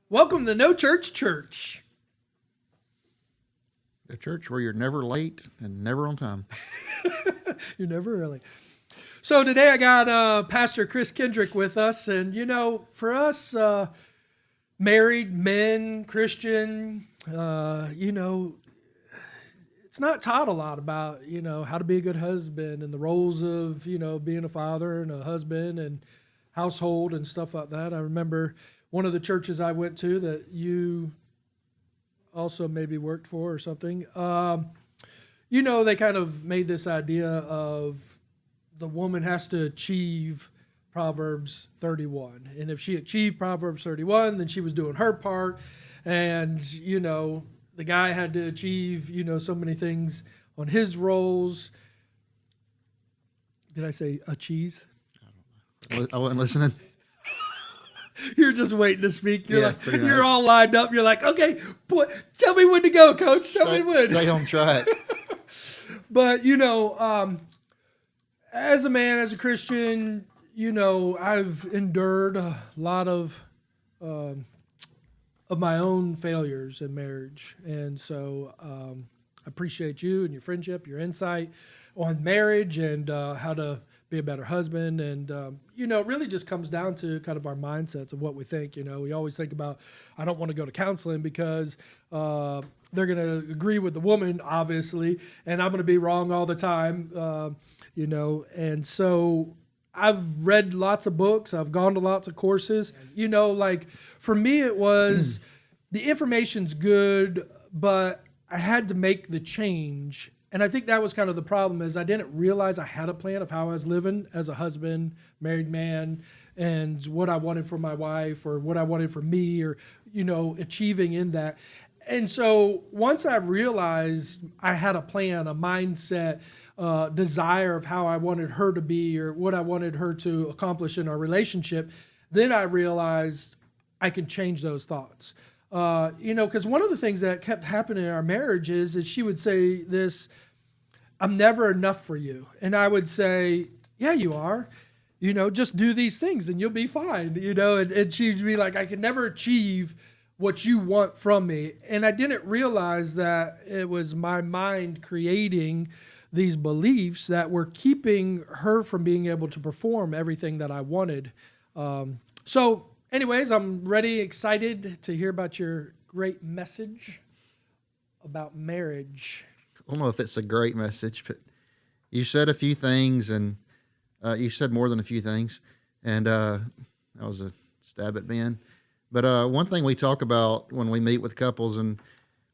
Welcome to No Church Church. A church where you're never late and never on time. You're never early. So today I got Pastor Chris Kendrick with us. And, for us married men, Christian, it's not taught a lot about, how to be a good husband and the roles of, being a father and a husband and household and stuff like that. I remember one of the churches I went to that you also maybe worked for or something. They kind of made this idea of the woman has to achieve Proverbs 31. And if she achieved Proverbs 31, then she was doing her part. And, the guy had to achieve, so many things on his roles. Did I say a cheese? I wasn't listening. You're just waiting to speak. You're pretty much. you're all lined up. You're like, okay, tell me when to go, coach. Tell me when. Stay on track. But, as a man, as a Christian, I've endured a lot of my own failures in marriage. And so I appreciate you and your friendship, your insight on marriage and how to be a better husband. And, it really just comes down to kind of our mindsets of what we think. We always think about, I don't want to go to counseling because they're going to agree with the woman, obviously, and I'm going to be wrong all the time, And so I've read lots of books. I've gone to lots of courses. For me, it was the information's good, but I had to make the change. And I think that was kind of the problem is I didn't realize I had a plan of how I was living as a husband, married man, and what I wanted for my wife or what I wanted for me or, achieving in that. And so once I realized I had a plan, a mindset, desire of how I wanted her to be or what I wanted her to accomplish in our relationship, then I realized I can change those thoughts. Because one of the things that kept happening in our marriage is she would say this, I'm never enough for you. And I would say, yeah, you are. Just do these things and you'll be fine. And she'd be like, I can never achieve what you want from me. And I didn't realize that it was my mind creating these beliefs that were keeping her from being able to perform everything that I wanted. So anyways, I'm ready, excited to hear about your great message about marriage. I don't know if it's a great message, but you said a few things, and you said more than a few things, and that was a stab at Ben. But one thing we talk about when we meet with couples, and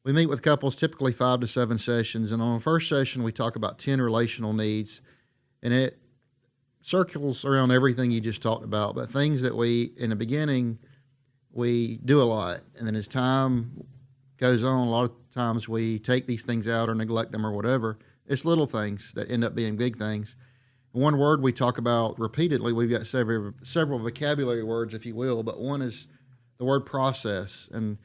we meet with couples typically 5 to 7 sessions, and on the first session we talk about 10 relational needs, and it circles around everything you just talked about, but things that we, in the beginning, we do a lot, and then as time goes on, a lot of times we take these things out or neglect them or whatever. It's little things that end up being big things. One word we talk about repeatedly, we've got several vocabulary words, if you will, but one is the word process. And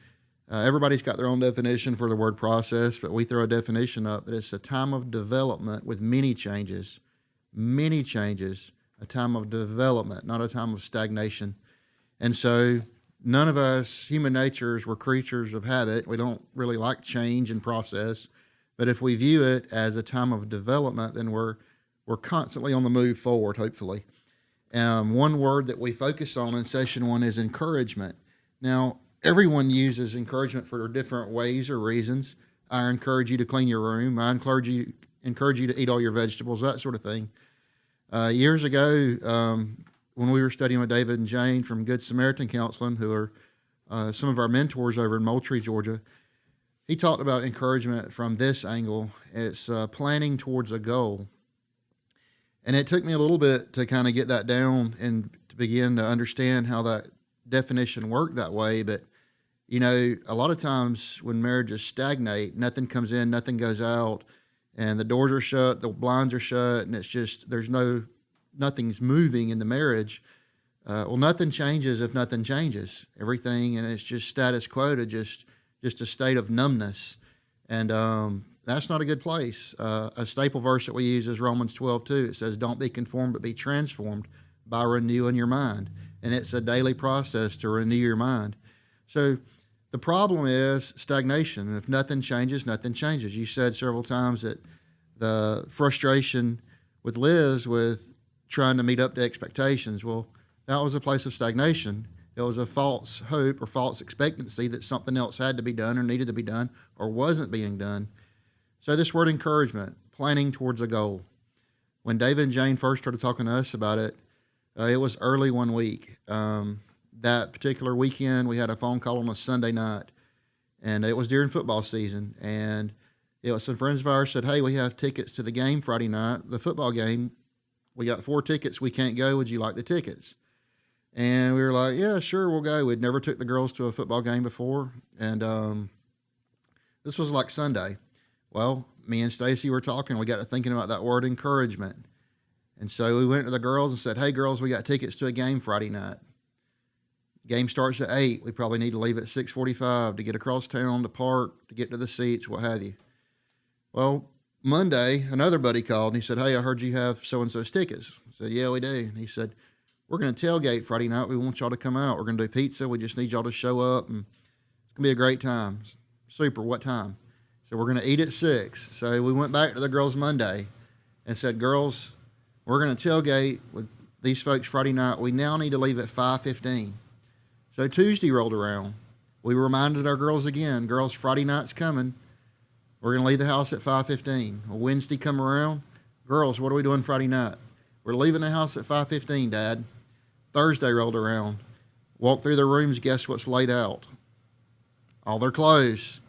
everybody's got their own definition for the word process, but we throw a definition up that it's a time of development with many changes, a time of development, not a time of stagnation. And so none of us, human natures, we're creatures of habit. We don't really like change and process. But if we view it as a time of development, then we're constantly on the move forward, hopefully. One word that we focus on in session 1 is encouragement. Now, everyone uses encouragement for different ways or reasons. I encourage you to clean your room. I encourage you to eat all your vegetables, that sort of thing. Years ago, when we were studying with David and Jane from Good Samaritan Counseling, who are some of our mentors over in Moultrie, Georgia, he talked about encouragement from this angle. It's planning towards a goal. And it took me a little bit to kind of get that down and to begin to understand how that definition worked that way. But, a lot of times when marriages stagnate, nothing comes in, nothing goes out, and the doors are shut, the blinds are shut, and it's just, nothing's moving in the marriage. Nothing changes if nothing changes. Everything, and it's just status quo to just a state of numbness. And that's not a good place. A staple verse that we use is Romans 12:2. It says, don't be conformed, but be transformed by renewing your mind. And it's a daily process to renew your mind. So the problem is stagnation. If nothing changes, nothing changes. You said several times that the frustration with Liz with trying to meet up to expectations. Well, that was a place of stagnation. It was a false hope or false expectancy that something else had to be done or needed to be done or wasn't being done. So this word encouragement, planning towards a goal. When David and Jane first started talking to us about it, it was early one week. That particular weekend, we had a phone call on a Sunday night, and it was during football season. And it was some friends of ours said, "Hey, we have tickets to the game Friday night, the football game. We got 4 tickets. We can't go. Would you like the tickets?" And we were like, "Yeah, sure, we'll go." We'd never took the girls to a football game before, and this was like Sunday. Well, me and Stacy were talking. We got to thinking about that word encouragement. And so we went to the girls and said, "Hey, girls, we got tickets to a game Friday night. Game starts at 8. We probably need to leave at 6:45 to get across town, to park, to get to the seats, what have you." Well, Monday, another buddy called and he said, "Hey, I heard you have so-and-so's tickets." I said, "Yeah, we do." And he said, "We're going to tailgate Friday night. We want y'all to come out. We're going to do pizza. We just need y'all to show up, and it's going to be a great time." "Super. What time?" So we're going to eat at 6. So we went back to the girls Monday and said, "Girls, we're going to tailgate with these folks Friday night. We now need to leave at 5:15. So Tuesday rolled around. We reminded our girls again, "Girls, Friday night's coming. We're going to leave the house at 5:15. Well, Wednesday come around. "Girls, what are we doing Friday night?" "We're leaving the house at 5:15, Dad." Thursday rolled around. Walk through the rooms, guess what's laid out? All their clothes.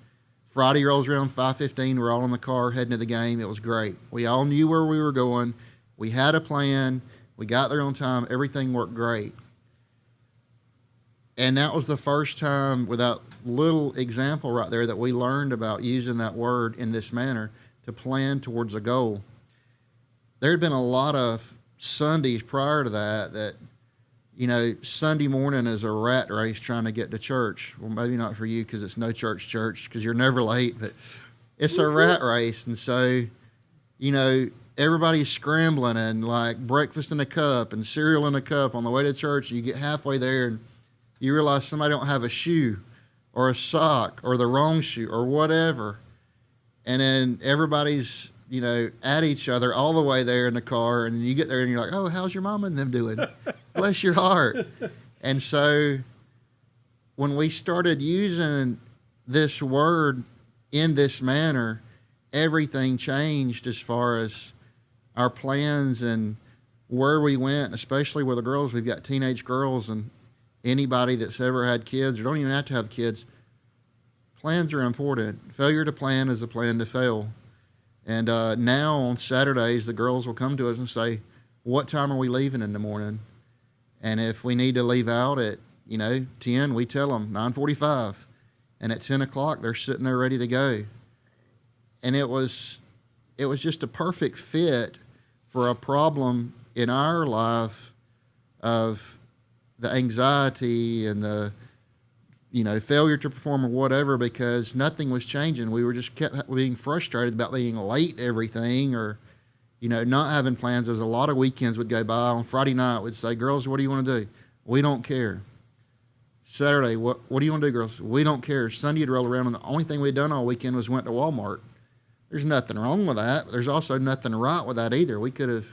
Friday rolls around, 5:15. We're all in the car heading to the game. It was great. We all knew where we were going. We had a plan. We got there on time. Everything worked great. And that was the first time, with that little example right there, that we learned about using that word in this manner to plan towards a goal. There had been a lot of Sundays prior to that, Sunday morning is a rat race trying to get to church. Well, maybe not for you because it's no church because you're never late, but it's a rat race. And so, everybody's scrambling and like breakfast in a cup and cereal in a cup on the way to church. You get halfway there and you realize somebody don't have a shoe or a sock or the wrong shoe or whatever. And then everybody's, at each other all the way there in the car. And you get there and you're like, "Oh, how's your mom and them doing?" Bless your heart. And so when we started using this word in this manner, everything changed as far as our plans and where we went, especially with the girls. We've got teenage girls, and anybody that's ever had kids or don't even have to have kids, plans are important. Failure to plan is a plan to fail. And now on Saturdays, the girls will come to us and say, "What time are we leaving in the morning?" And if we need to leave out at, 10, we tell them 9:45. And at 10 o'clock, they're sitting there ready to go. And it was just a perfect fit for a problem in our life of the anxiety and the, failure to perform or whatever, because nothing was changing. We were just kept being frustrated about being late to everything or, not having plans. There's a lot of weekends would go by. On Friday night, we'd say, "Girls, what do you want to do?" "We don't care." Saturday, what do you want to do, girls?" "We don't care." Sunday would roll around, and the only thing we'd done all weekend was went to Walmart. There's nothing wrong with that, but there's also nothing right with that either. We could have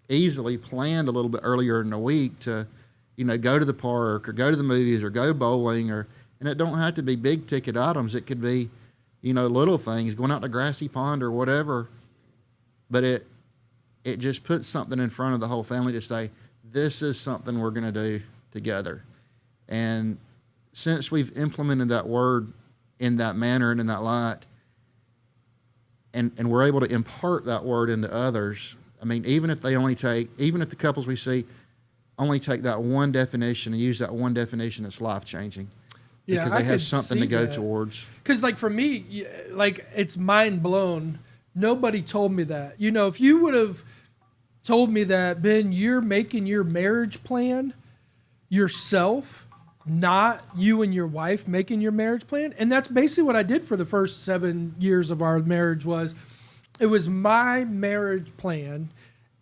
easily planned a little bit earlier in the week to, go to the park or go to the movies or go bowling, and it don't have to be big ticket items. It could be, little things, going out to Grassy Pond or whatever. But it just puts something in front of the whole family to say, this is something we're going to do together. And since we've implemented that word in that manner and in that light, and we're able to impart that word into others, I mean, even if the couples we see only take that one definition and use that one definition, it's life-changing. Yeah, because they have something to go towards. Because, for me, it's mind blown. Nobody told me that. If you would have told me that, Ben, you're making your marriage plan yourself, not you and your wife making your marriage plan. And that's basically what I did for the first 7 years of our marriage. It was my marriage plan,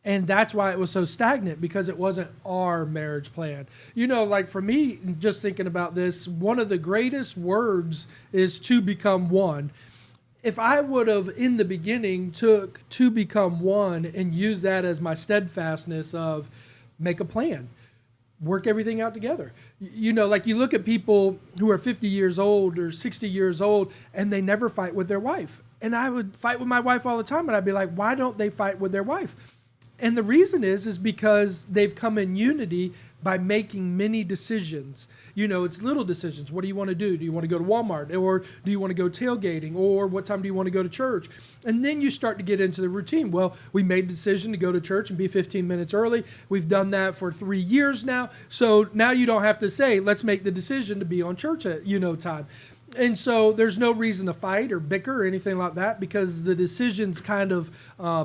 And that's why it was so stagnant, because it wasn't our marriage plan. You know, like for me, just thinking about this, one of the greatest words is to become one. If I would have in the beginning took to become one and used that as my steadfastness of make a plan, work everything out together. You know, like you look at people who are 50 years old or 60 years old and they never fight with their wife. And I would fight with my wife all the time, and I'd be like, why don't they fight with their wife? And the reason is because they've come in unity by making many decisions. You know, it's little decisions. What do you want to do? Do you want to go to Walmart? Or do you want to go tailgating? Or what time do you want to go to church? And then you start to get into the routine. Well, we made a decision to go to church and be 15 minutes early. We've done that for 3 years now. So now you don't have to say, let's make the decision to be on church at, time. And so there's no reason to fight or bicker or anything like that, because the decision's kind of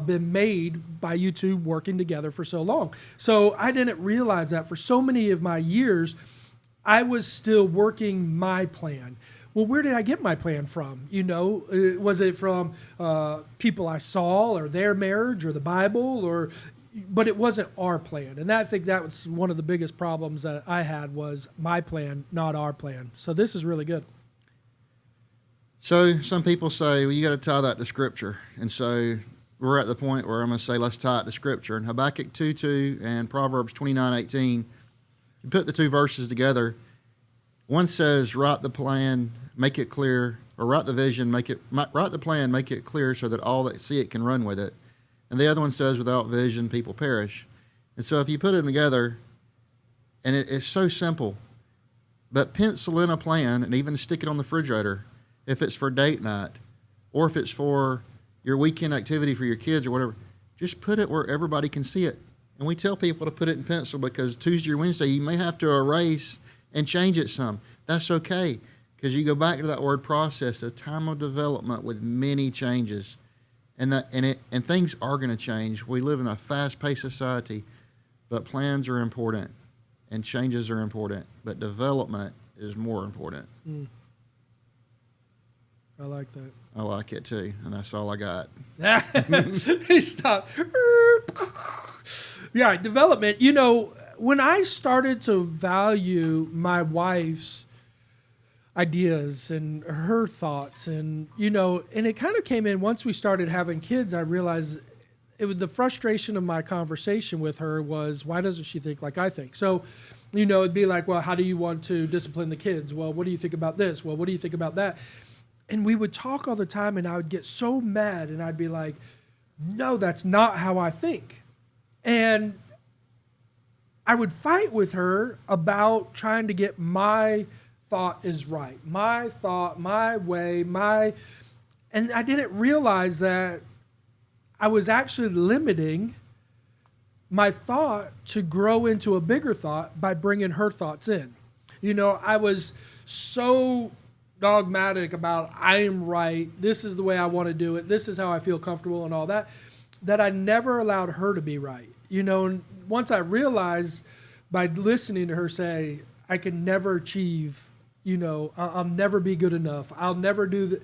been made by you two working together for so long. So I didn't realize that for so many of my years, I was still working my plan. Well, where did I get my plan from? Was it from people I saw or their marriage or the Bible, but it wasn't our plan. And I think that was one of the biggest problems that I had, was my plan, not our plan. So this is really good. So some people say, well, you got to tie that to Scripture. And so we're at the point where I'm going to say, let's tie it to Scripture. And Habakkuk 2:2 and Proverbs 29:18, you put the two verses together. One says, write the plan, make it clear, or write the vision, write the plan, make it clear so that all that see it can run with it. And the other one says, without vision, people perish. And so if you put them together, and it's so simple, but pencil in a plan and even stick it on the refrigerator, if it's for date night, or if it's for your weekend activity for your kids or whatever, just put it where everybody can see it. And we tell people to put it in pencil, because Tuesday or Wednesday you may have to erase and change it some. That's okay, because you go back to that word process, a time of development with many changes. And things are going to change. We live in a fast-paced society, but plans are important and changes are important, but development is more important. I like that. I like it too, and that's all I got. He stopped. Yeah, development. When I started to value my wife's ideas and her thoughts, and it kind of came in once we started having kids, I realized it was the frustration of my conversation with her was, why doesn't she think like I think? So, it'd be like, well, how do you want to discipline the kids? Well, what do you think about this? Well, what do you think about that? And we would talk all the time, and I would get so mad, and I'd be like, no, that's not how I think. And I would fight with her about trying to get my thought is right. My thought, my way, and I didn't realize that I was actually limiting my thought to grow into a bigger thought by bringing her thoughts in. I was so dogmatic about, I am right, this is the way I want to do it, this is how I feel comfortable and all that I never allowed her to be right. And once I realized by listening to her say, I can never achieve, I'll never be good enough, I'll never do that,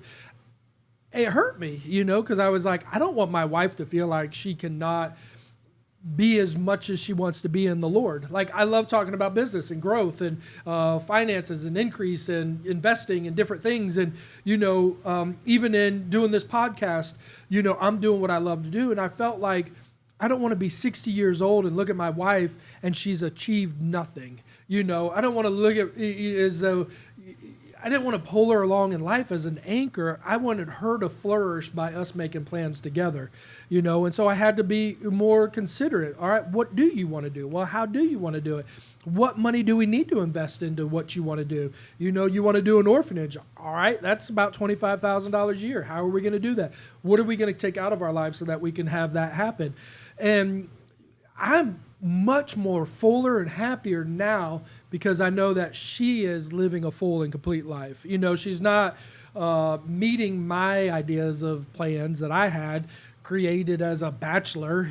it hurt me, because I was like, I don't want my wife to feel like she cannot be as much as she wants to be in the Lord. Like, I love talking about business and growth and finances and increase and investing and different things. And, even in doing this podcast, I'm doing what I love to do. And I felt like I don't want to be 60 years old and look at my wife and she's achieved nothing. I don't want to look at as though I didn't want to pull her along in life as an anchor. I wanted her to flourish by us making plans together, and so I had to be more considerate. All right, what do you want to do? Well, how do you want to do it? What money do we need to invest into what you want to do? You want to do an orphanage. All right, that's about $25,000 a year. How are we going to do that? What are we going to take out of our lives so that we can have that happen? And I'm much more fuller and happier now because I know that she is living a full and complete life. She's not meeting my ideas of plans that I had created as a bachelor.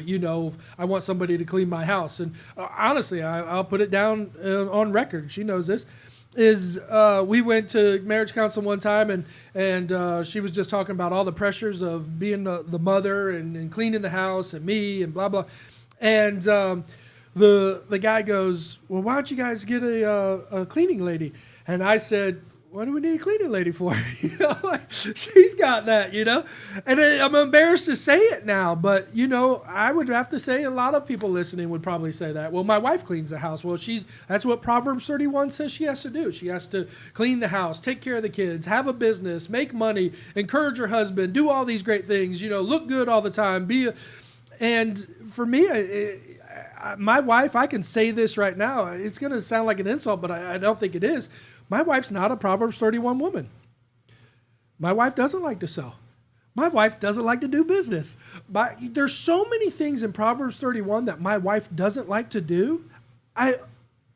I want somebody to clean my house. And honestly, I'll put it down on record. She knows this. We went to marriage counseling one time, and she was just talking about all the pressures of being the mother and cleaning the house and me and blah, blah. And the guy goes, well, why don't you guys get a cleaning lady? And I said, what do we need a cleaning lady for? You know, like, she's got that, you know. And I'm embarrassed to say it now, but, you know, I would have to say a lot of people listening would probably say that. Well, my wife cleans the house. Well, that's what Proverbs 31 says she has to do. She has to clean the house, take care of the kids, have a business, make money, encourage her husband, do all these great things, you know, look good all the time, and for me, my wife, I can say this right now. It's going to sound like an insult, but I don't think it is. My wife's not a Proverbs 31 woman. My wife doesn't like to sew. My wife doesn't like to do business. There's so many things in Proverbs 31 that my wife doesn't like to do. I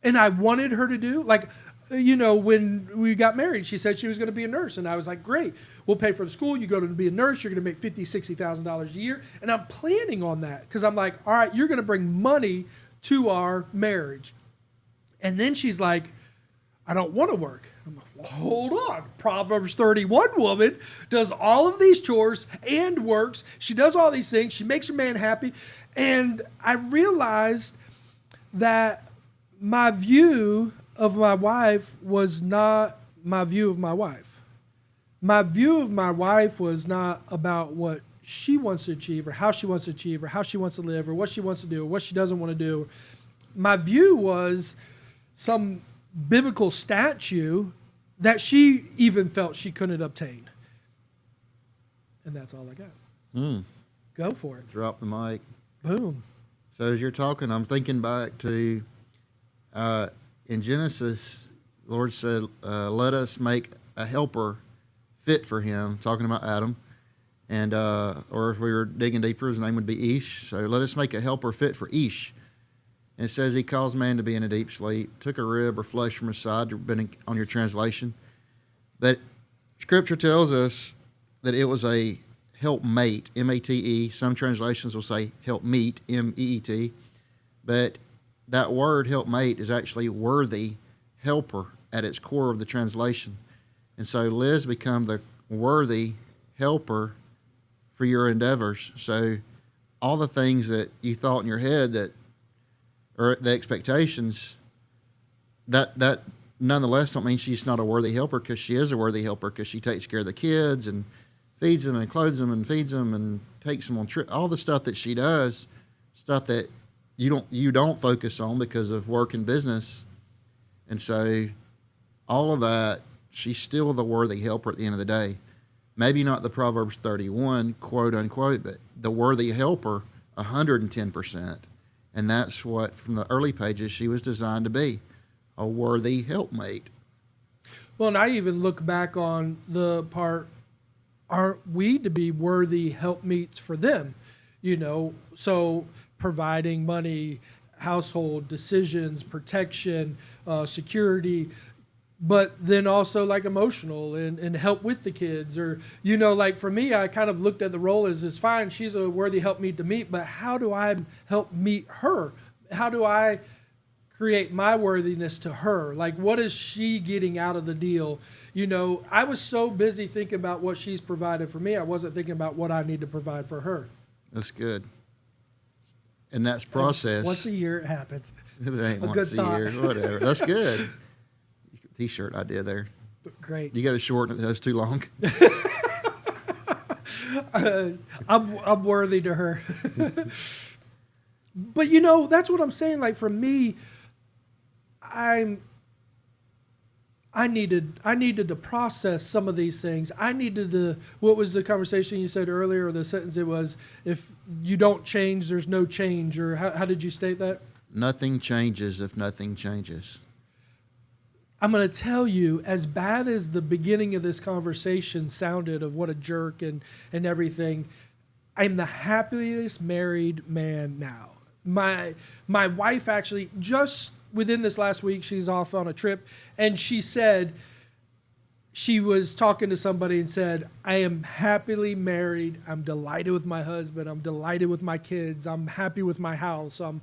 wanted her to do. Like, you know, when we got married, she said she was going to be a nurse. And I was like, great, we'll pay for the school. You go to be a nurse. You're going to make $50,000, $60,000 a year. And I'm planning on that because I'm like, all right, you're going to bring money to our marriage. And then she's like, I don't want to work. I'm like, well, hold on. Proverbs 31 woman does all of these chores and works. She does all these things. She makes her man happy. And I realized that my view of my wife was not my view of my wife. My view of my wife was not about what she wants to achieve or how she wants to achieve or how she wants to live or what she wants to do or what she doesn't want to do. My view was some biblical statue that she even felt she couldn't obtain. And that's all I got. Go for it. Drop the mic. Boom. So as you're talking, I'm thinking back to in Genesis, the Lord said, let us make a helper fit for him, talking about Adam. And or if we were digging deeper, his name would be Ish. So let us make a helper fit for Ish. And it says he caused man to be in a deep sleep, took a rib or flesh from his side, depending on your translation. But Scripture tells us that it was a helpmate, M-A-T-E. Some translations will say helpmeet, M-E-E-T. But that word helpmate is actually worthy helper at its core of the translation. And so Liz become the worthy helper for your endeavors. So all the things that you thought in your head that or the expectations, that nonetheless don't mean she's not a worthy helper, because she is a worthy helper, because she takes care of the kids and feeds them and clothes them and feeds them and takes them on trip. All the stuff that she does, stuff that you don't focus on because of work and business. And so all of that, she's still the worthy helper at the end of the day. Maybe not the Proverbs 31, quote unquote, but the worthy helper 110%. And that's what, from the early pages, she was designed to be, a worthy helpmate. Well, and I even look back on the part, aren't we to be worthy helpmeets for them? You know, so providing money, household decisions, protection, security, but then also like emotional and help with the kids. Or, you know, like for me, I kind of looked at the role as fine, she's a worthy helpmeet to meet, but how do I help meet her? How do I create my worthiness to her? Like, what is she getting out of the deal? You know, I was so busy thinking about what she's provided for me, I wasn't thinking about what I need to provide for her. That's good. And that's process. Once a year it happens. It ain't A once good a thought. year, whatever. That's good. T-shirt idea there. Great. You got to shorten it. That's too long. I'm worthy to her. But you know, that's what I'm saying. Like for me, I needed to process some of these things. I needed to. What was the conversation you said earlier, or the sentence? It was, if you don't change, there's no change. Or how did you state that? Nothing changes if nothing changes. I'm going to tell you, as bad as the beginning of this conversation sounded of what a jerk and everything, I'm the happiest married man now. My wife actually, just within this last week, she's off on a trip, and she said, she was talking to somebody and said, I am happily married. I'm delighted with my husband. I'm delighted with my kids. I'm happy with my house. I'm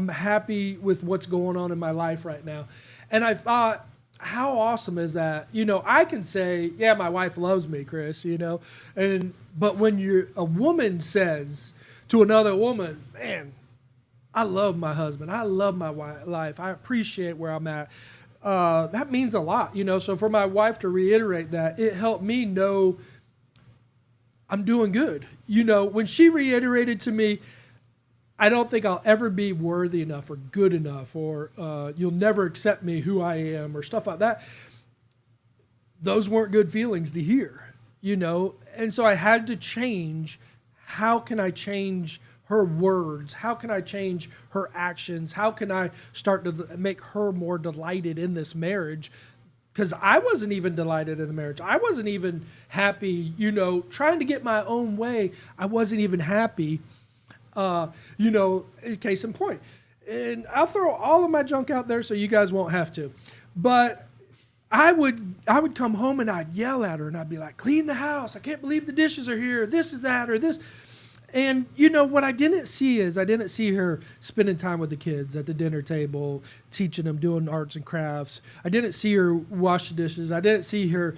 happy with what's going on in my life right now. And I thought, how awesome is that? You know, I can say, yeah, my wife loves me, Chris, you know, but when a woman says to another woman, man, I love my husband. I love my life. I appreciate where I'm at. That means a lot, you know. So for my wife to reiterate that, it helped me know I'm doing good. You know, when she reiterated to me, I don't think I'll ever be worthy enough or good enough, or you'll never accept me who I am, or stuff like that. Those weren't good feelings to hear, you know. And so I had to change. How can I change her words? How can I change her actions? How can I start to make her more delighted in this marriage? Because I wasn't even delighted in the marriage. I wasn't even happy, you know, trying to get my own way. I wasn't even happy, you know, case in point. And I'll throw all of my junk out there so you guys won't have to. But I would come home and I'd yell at her and I'd be like, clean the house. I can't believe the dishes are here. This is that or this. And, you know, what I didn't see is I didn't see her spending time with the kids at the dinner table, teaching them, doing arts and crafts. I didn't see her wash the dishes. I didn't see her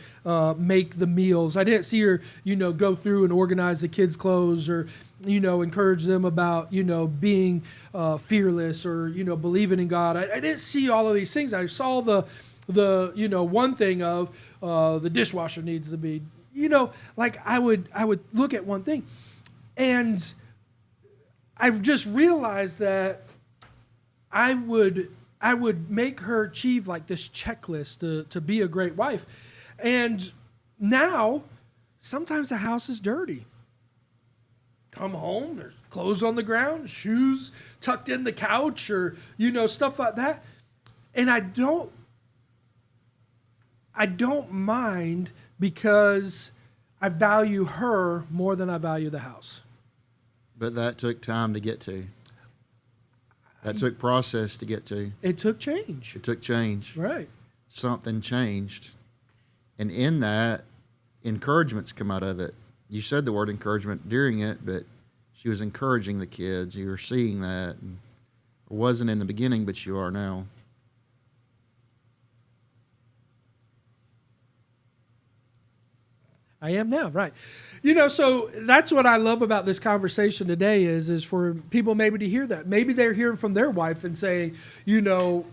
make the meals. I didn't see her, you know, go through and organize the kids' clothes, or, you know, encourage them about, you know, being fearless, or, you know, believing in God. I didn't see all of these things. I saw the you know, one thing of the dishwasher needs to be, you know, like I would look at one thing. And I've just realized that I would make her achieve like this checklist to be a great wife. And now, sometimes the house is dirty. Come home, there's clothes on the ground, shoes tucked in the couch, or, you know, stuff like that. And I don't mind, because I value her more than I value the house. But that took time to get to. That took process to get to. It took change. It took change. Right. Something changed. And in that, encouragements come out of it. You said the word encouragement during it, but she was encouraging the kids. You were seeing that. And it wasn't in the beginning, but you are now. I am now, right. You know, so that's what I love about this conversation today is for people maybe to hear that. Maybe they're hearing from their wife and saying, you know,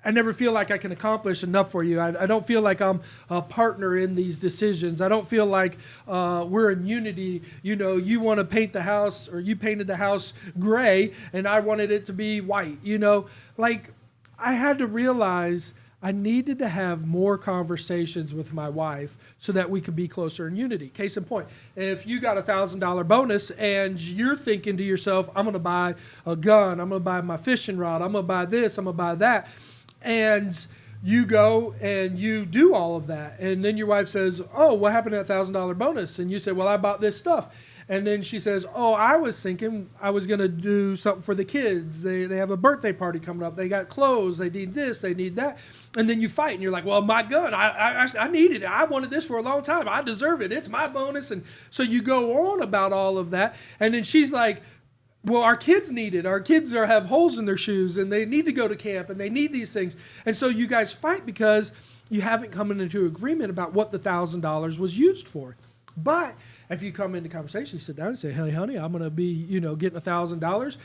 I never feel like I can accomplish enough for you. I don't feel like I'm a partner in these decisions. I don't feel like we're in unity. You know, you want to paint the house, or you painted the house gray, and I wanted it to be white. You know, like I had to realize I needed to have more conversations with my wife so that we could be closer in unity. Case in point, if you got $1,000 bonus and you're thinking to yourself, I'm going to buy a gun, I'm going to buy my fishing rod, I'm going to buy this, I'm going to buy that, and you go and you do all of that, and then your wife says, oh, what happened to that $1,000 bonus? And you say, well, I bought this stuff. And then she says, oh, I was thinking I was going to do something for the kids. They have a birthday party coming up. They got clothes. They need this. They need that. And then you fight, and you're like, well, my gun, I needed it. I wanted this for a long time. I deserve it. It's my bonus. And so you go on about all of that. And then she's like, well, our kids need it. Our kids have holes in their shoes, and they need to go to camp, and they need these things. And so you guys fight because you haven't come into agreement about what the $1,000 was used for. But if you come into conversation, you sit down and say, hey, honey, I'm going to be, you know, getting $1,000.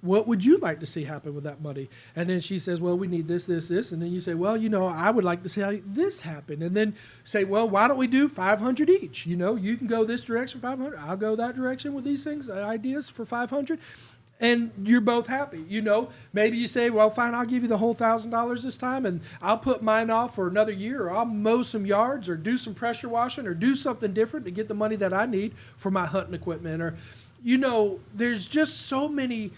What would you like to see happen with that money? And then she says, well, we need this, this, this. And then you say, well, you know, I would like to see this happen. And then say, well, why don't we do 500 each? You know, you can go this direction, 500. I'll go that direction with these things, ideas for 500. And you're both happy. You know, maybe you say, well, fine, I'll give you the whole $1,000 this time, and I'll put mine off for another year, or I'll mow some yards, or do some pressure washing, or do something different to get the money that I need for my hunting equipment. Or, you know, there's just so many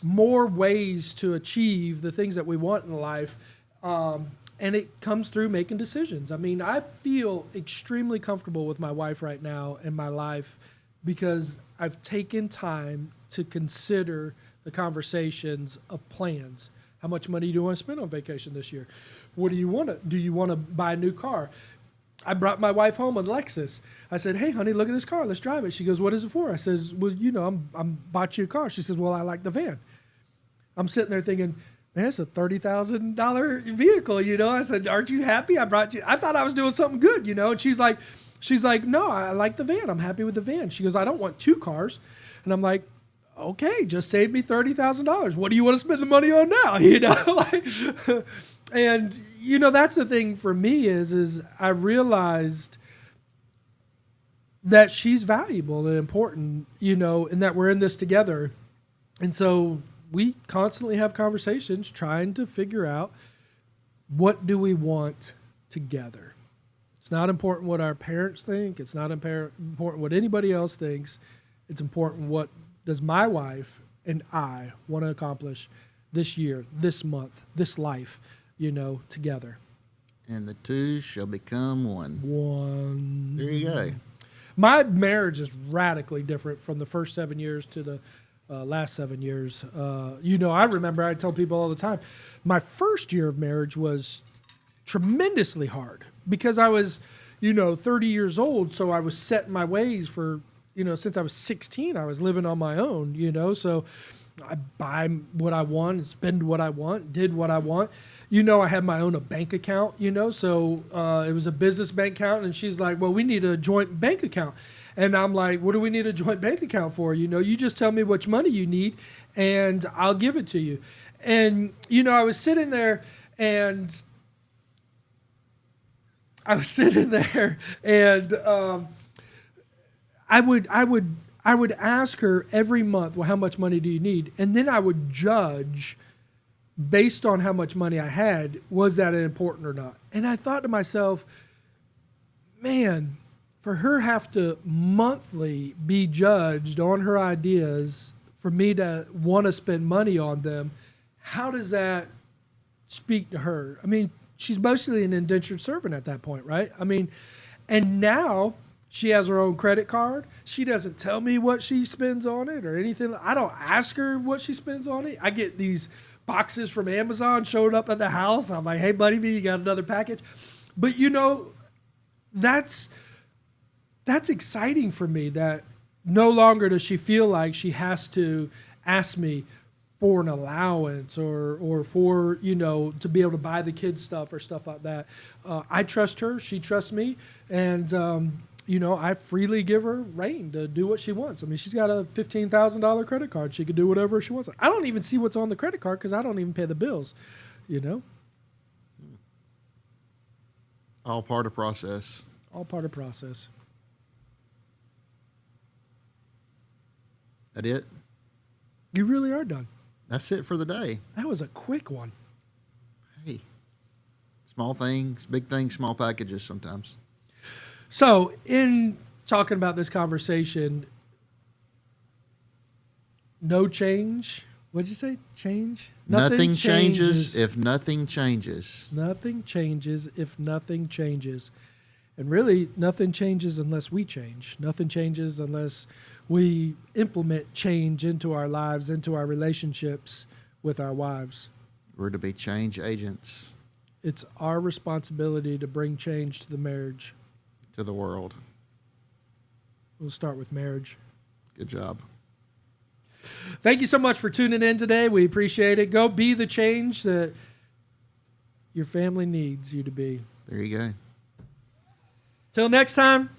more ways to achieve the things that we want in life. And it comes through making decisions. I mean, I feel extremely comfortable with my wife right now in my life because I've taken time to consider the conversations of plans. How much money do you want to spend on vacation this year? What do you want to? Do you want to buy a new car? I brought my wife home a Lexus. I said, hey, honey, look at this car. Let's drive it. She goes, what is it for? I says, well, you know, I'm bought you a car. She says, well, I like the van. I'm sitting there thinking, man, it's a $30,000 vehicle, you know. I said, aren't you happy? I thought I was doing something good, you know. And she's like, no, I like the van. I'm happy with the van. She goes, I don't want two cars. And I'm like, okay, just save me $30,000. What do you want to spend the money on now? You know, like, and you know, that's the thing for me is I realized that she's valuable and important, you know, and that we're in this together. And so we constantly have conversations trying to figure out, what do we want together? It's not important what our parents think. It's not important what anybody else thinks. It's important what does my wife and I want to accomplish this year, this month, this life, you know, together. And the two shall become one. One. There you go. My marriage is radically different from the first 7 years to the last 7 years. You know, I remember I tell people all the time, my first year of marriage was tremendously hard because I was, you know, 30 years old. So I was set in my ways for, you know, since I was 16, I was living on my own, you know, so I buy what I want and spend what I want, did what I want. You know, I had my own bank account, you know, so it was a business bank account. And she's like, well, we need a joint bank account. And I'm like, what do we need a joint bank account for? You know, you just tell me which money you need and I'll give it to you. And, you know, I was sitting there and I would ask her every month, well, how much money do you need? And then I would judge based on how much money I had, was that important or not? And I thought to myself, man, for her have to monthly be judged on her ideas for me to want to spend money on them, how does that speak to her? I mean, she's mostly an indentured servant at that point, right? I mean, and now she has her own credit card. She doesn't tell me what she spends on it or anything. I don't ask her what she spends on it. I get these boxes from Amazon showing up at the house. I'm like, hey, buddy, you got another package? But, you know, that's exciting for me that no longer does she feel like she has to ask me for an allowance or for, you know, to be able to buy the kids stuff or stuff like that. I trust her. She trusts me. And, you know, I freely give her reign to do what she wants. I mean, she's got a $15,000 credit card. She could do whatever she wants. I don't even see what's on the credit card because I don't even pay the bills, you know? All part of process. All part of process. That it? You really are done. That's it for the day. That was a quick one. Hey, small things, big things, small packages sometimes. So, in talking about this conversation, no change. What'd you say? Change? Nothing changes if nothing changes. Nothing changes if nothing changes. And really, nothing changes unless we change. Nothing changes unless we implement change into our lives, into our relationships with our wives. We're to be change agents It's our responsibility to bring change to the marriage. to the world. We'll start with marriage. Good job. Thank you so much for tuning in today. We appreciate it. Go be the change that your family needs you to be. There you go. Till next time.